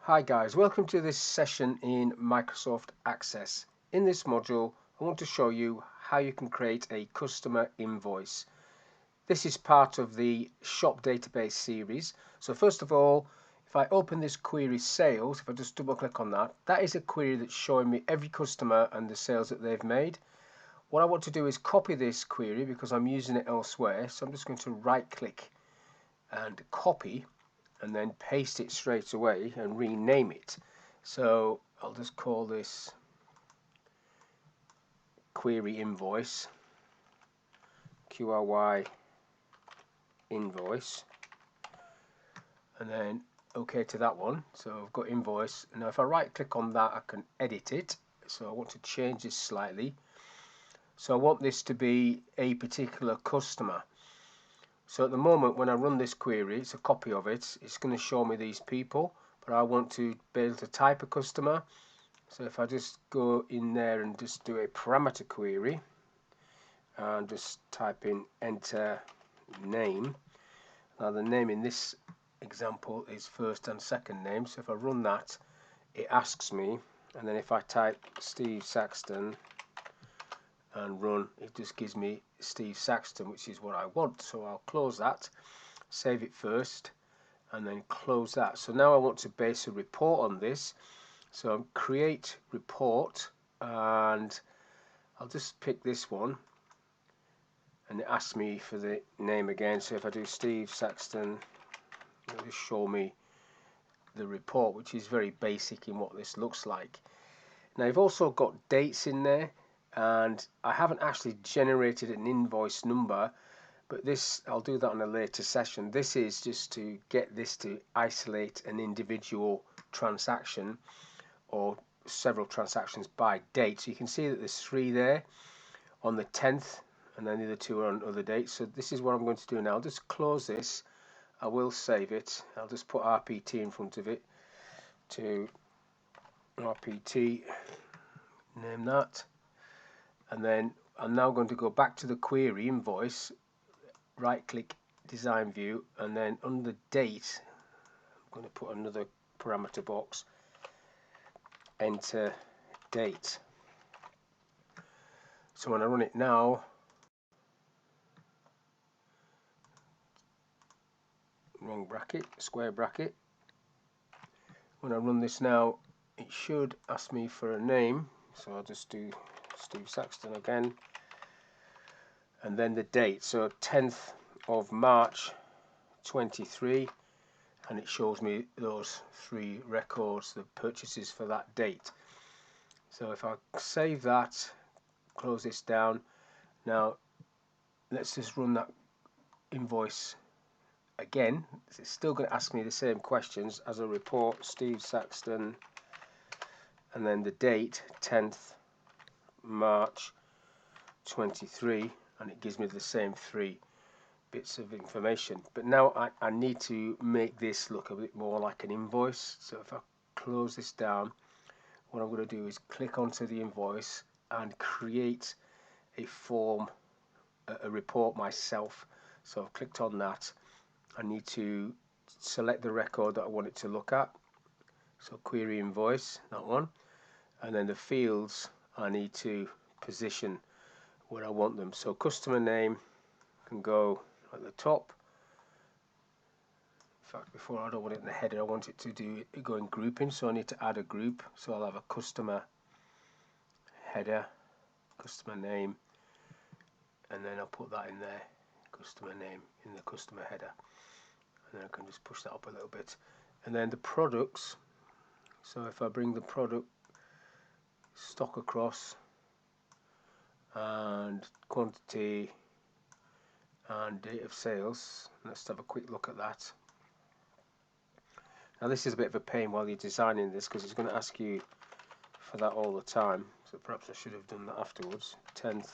Hi guys, welcome to this session in Microsoft Access. In this module, I want to show you how you can create a customer invoice. This is part of the shop database series. So first of all, if I open this query sales, if I just double click on that, that is a query that's showing me every customer and the sales that they've made. What I want to do is copy this query because I'm using it elsewhere. So I'm just going to right click and copy and then paste it straight away and rename it. So I'll just call this query invoice, QRY invoice, and then OK to that one. So I've got invoice. Now if I right click on that, I can edit it. So I want to change this slightly. So I want this to be a particular customer. So at the moment when I run this query, it's a copy of it, it's going to show me these people, but I want to be able to type a customer. So if I just go in there and just do a parameter query and just type in enter name. Now the name in this example is first and second name, so if I run that it asks me, and then if I type Steve Saxton and run, it just gives me Steve Saxton, which is what I want. So I'll close that, save it first, and then close that. So now I want to base a report on this. So create report, and I'll just pick this one, and it asks me for the name again. So if I do Steve Saxton, it'll just show me the report, which is very basic in what this looks like. Now you've also got dates in there, and I haven't actually generated an invoice number, but this, I'll do that on a later session. This is just to get this to isolate an individual transaction or several transactions by date. So you can see that there's 3 there on the 10th, and then the other 2 are on other dates. So this is what I'm going to do now. I'll just close this. I will save it. I'll just put RPT in front of it to RPT, name that. And then I'm now going to go back to the query invoice, right click design view, and then under date I'm going to put another parameter box, enter date. So when I run it now, wrong bracket, square bracket, when I run this now it should ask me for a name, so I'll just do Steve Saxton again, and then the date, so 10th of March 23, and it shows me those 3 records, the purchases for that date. So if I save that, close this down, now let's just run that invoice again. It's still going to ask me the same questions as a report, Steve Saxton, and then the date 10th March 23, and it gives me the same 3 bits of information. But now I need to make this look a bit more like an invoice. So if I close this down, what I'm going to do is click onto the invoice and create a form, a report myself. So I've clicked on that. I need to select the record that I want it to look at. So query invoice, that one. And then the fields I need to position where I want them. So customer name can go at the top. In fact, before, I don't want it in the header, I want it to go in grouping, so I need to add a group. So I'll have a customer header, customer name, and then I'll put that in there, customer name in the customer header, and then I can just push that up a little bit. And then the products, so if I bring the product stock across, and quantity and date of sales, let's have a quick look at that. Now this is a bit of a pain while you're designing this, because it's going to ask you for that all the time, so perhaps I should have done that afterwards. 10th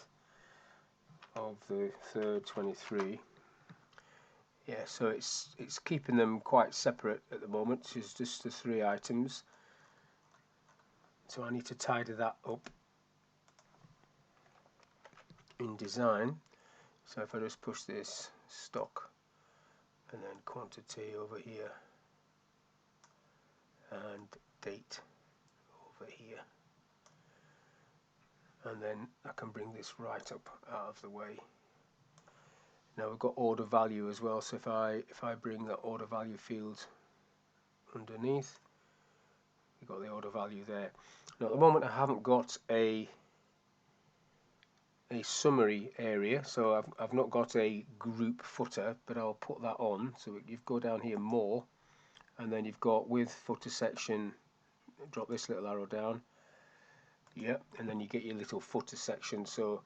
of the 3rd 23. Yeah, so it's keeping them quite separate at the moment. It's just the 3 items, so I need to tidy that up in design. So if I just push this stock and then quantity over here and date over here, and then I can bring this right up out of the way. Now we've got order value as well, so if I bring the order value field underneath, you've got the order value there. Now at the moment I haven't got a summary area, so I've not got a group footer, but I'll put that on. So you go down here more, and then you've got with footer section, drop this little arrow down, yep, and then you get your little footer section. So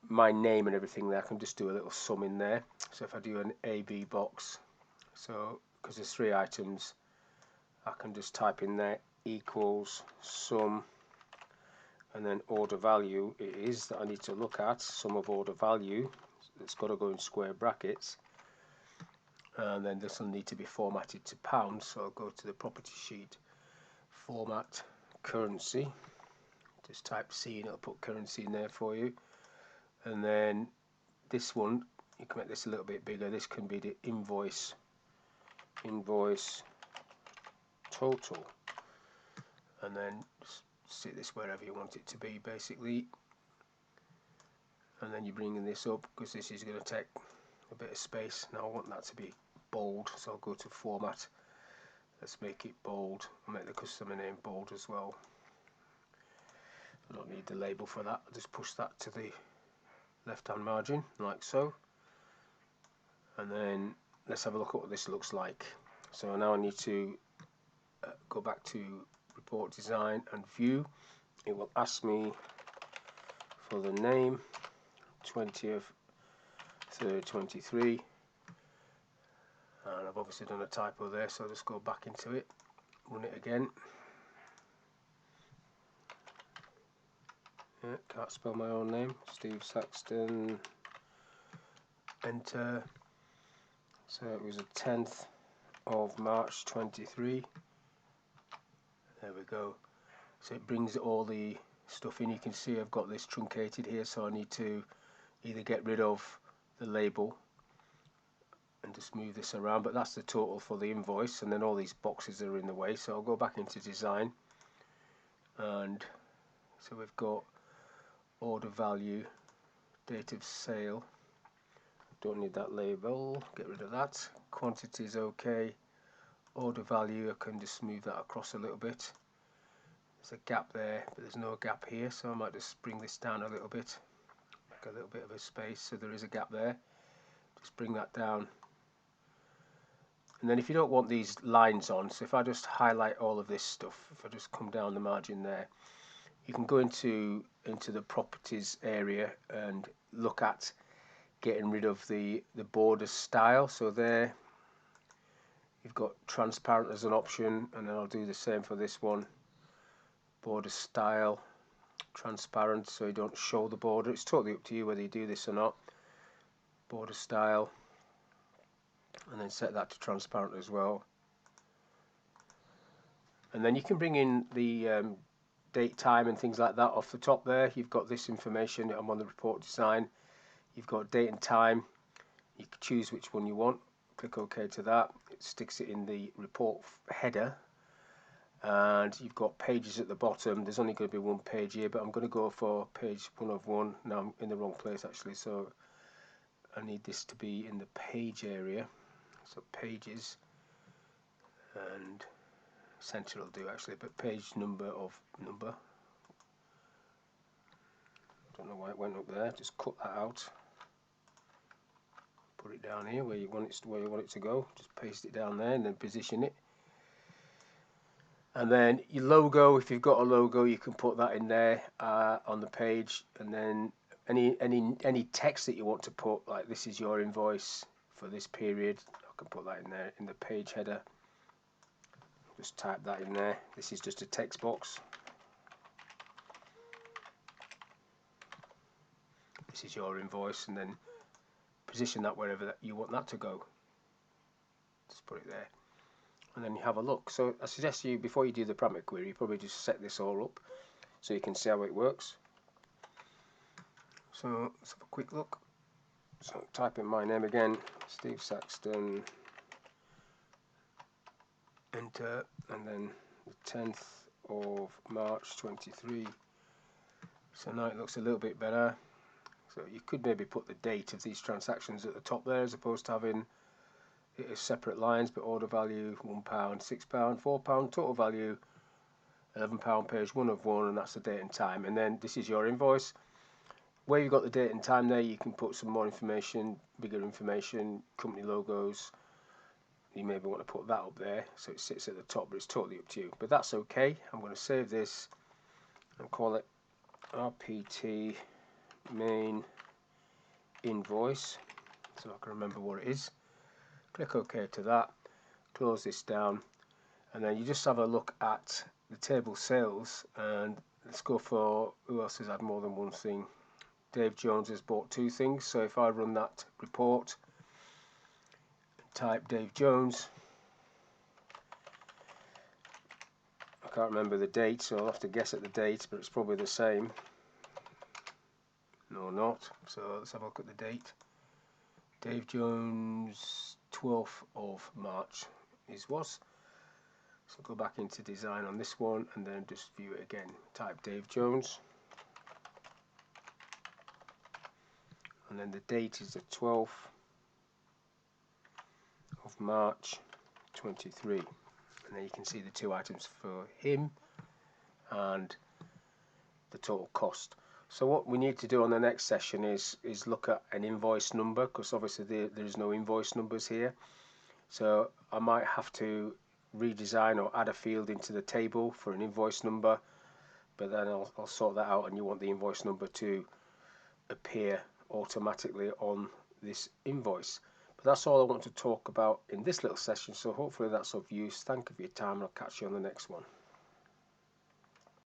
my name and everything there, I can just do a little sum in there. So if I do an AB box, so because there's 3 items, I can just type in there equals sum, and then order value it is that I need to look at, sum of order value. It's got to go in square brackets, and then this will need to be formatted to pounds. So I'll go to the property sheet, format currency, just type C and it'll put currency in there for you. And then this one, you can make this a little bit bigger. This can be the invoice total, and then just sit this wherever you want it to be basically. And then you're bringing this up because this is going to take a bit of space. Now I want that to be bold, so I'll go to format, let's make it bold. I'll make the customer name bold as well. I don't need the label for that, I'll just push that to the left hand margin like so. And then let's have a look at what this looks like. So now I need to go back to report design and view. It will ask me for the name 20th 3rd 23, and I've obviously done a typo there, so I'll just go back into it, run it again. Yeah, can't spell my own name, Steve Saxton, enter. So it was the 10th of March 23. There we go. So it brings all the stuff in. You can see I've got this truncated here, so I need to either get rid of the label and just move this around, but that's the total for the invoice, and then all these boxes are in the way. So I'll go back into design, and so we've got order value, date of sale, don't need that label, get rid of that. Quantity is okay. Order value, I can just move that across a little bit. There's a gap there, but there's no gap here, so I might just bring this down a little bit, make a little bit of a space, so there is a gap there. Just bring that down. And then if you don't want these lines on, so if I just highlight all of this stuff, if I just come down the margin there, you can go into the properties area and look at getting rid of the border style. So there you've got transparent as an option, and then I'll do the same for this one, border style, transparent, so you don't show the border. It's totally up to you whether you do this or not. Border style, and then set that to transparent as well. And then you can bring in the date, time and things like that off the top there. You've got this information. I'm on the report design. You've got date and time. You can choose which one you want. Click OK to that. It sticks it in the report header. And you've got pages at the bottom. There's only going to be one page here, but I'm going to go for page 1 of 1. Now I'm in the wrong place actually, so I need this to be in the page area. So pages, and center will do actually, but page number of number. Don't know why it went up there. Just cut that out. Put it down here where you want it to go. Just paste it down there and then position it. And then your logo, if you've got a logo, you can put that in there on the page. And then any text that you want to put, like this is your invoice for this period, I can put that in there in the page header. Just type that in there. This is just a text box. This is your invoice, and then position that wherever you want that to go. Just put it there, and then you have a look. So I suggest you, before you do the parameter query, you probably just set this all up so you can see how it works. So let's have a quick look. So type in my name again, Steve Saxton, enter, and then the 10th of March 23. So now it looks a little bit better. So you could maybe put the date of these transactions at the top there, as opposed to having it as separate lines, but order value £1, £6, £4, total value £11, page 1 of 1, and that's the date and time. And then this is your invoice. Where you've got the date and time there, you can put some more information, bigger information, company logos. You maybe want to put that up there so it sits at the top, but it's totally up to you. But that's okay. I'm going to save this and call it RPT main invoice so I can remember what it is. Click OK to that, close this down, and then you just have a look at the table sales, and let's go for who else has had more than one thing. Dave Jones has bought 2 things, so if I run that report, type Dave Jones, I can't remember the date, so I'll have to guess at the date, but it's probably the same. No, not. So let's have a look at the date. Dave Jones, 12th of March was. So go back into design on this one and then just view it again. Type Dave Jones. And then the date is the 12th of March 23. And then you can see the 2 items for him and the total cost. So what we need to do on the next session is look at an invoice number, because obviously there is no invoice numbers here. So I might have to redesign or add a field into the table for an invoice number, but then I'll sort that out, and you want the invoice number to appear automatically on this invoice. But that's all I want to talk about in this little session, so hopefully that's of use. Thank you for your time, and I'll catch you on the next one.